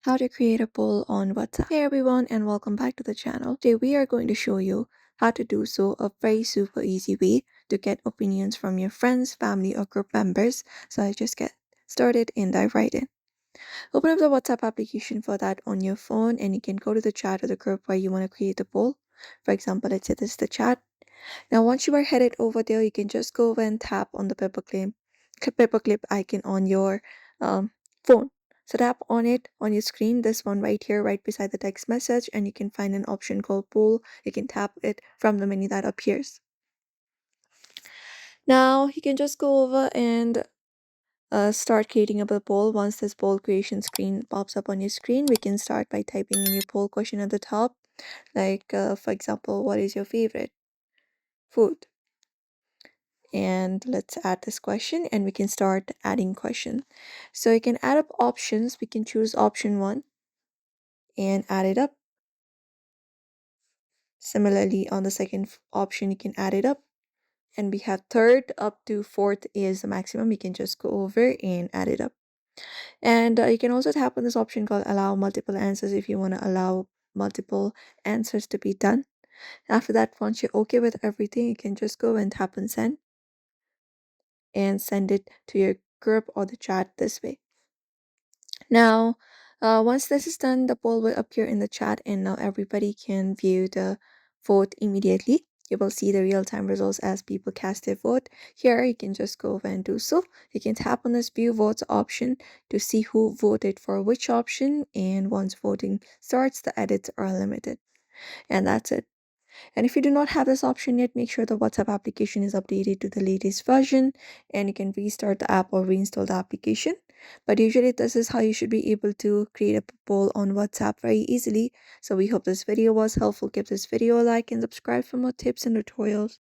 How to create a poll on WhatsApp. Hey everyone, and welcome back to the channel. Today we are going to show you how to do so a very super easy way to get opinions from your friends, family, or group members. So I just get started and dive right in. Open up the WhatsApp application for that on your phone, and you can go to the chat or the group where you want to create a poll. For example, let's say this is the chat. Now once you are headed over there, you can just go over and tap on the paperclip icon on your phone. So tap on it on your screen, this one right here, right beside the text message, and you can find an option called poll. You can tap it from the menu that appears. Now you can just go over and start creating up a poll. Once this poll creation screen pops up on your screen, we can start by typing in your poll question at the top. Like, for example, what is your favorite food? And let's add this question and we can start adding question. So you can add up options. We can choose option 1 and add it up. Similarly, on the second option, you can add it up. And we have third up to fourth is the maximum. You can just go over and add it up. And you can also tap on this option called allow multiple answers if you want to allow multiple answers to be done. After that, once you're okay with everything, you can just go and tap on send and send it to your group or the chat this way. Now, once this is done, the poll will appear in the chat and now everybody can view the vote immediately. You will see the real-time results as people cast their vote. Here, you can just go over and do so. You can tap on this view votes option to see who voted for which option, and once voting starts, the edits are limited. And that's it. And if you do not have this option yet, make sure the WhatsApp application is updated to the latest version and you can restart the app or reinstall the application. But usually this is how you should be able to create a poll on WhatsApp very easily. So we hope this video was helpful. Give this video a like and subscribe for more tips and tutorials.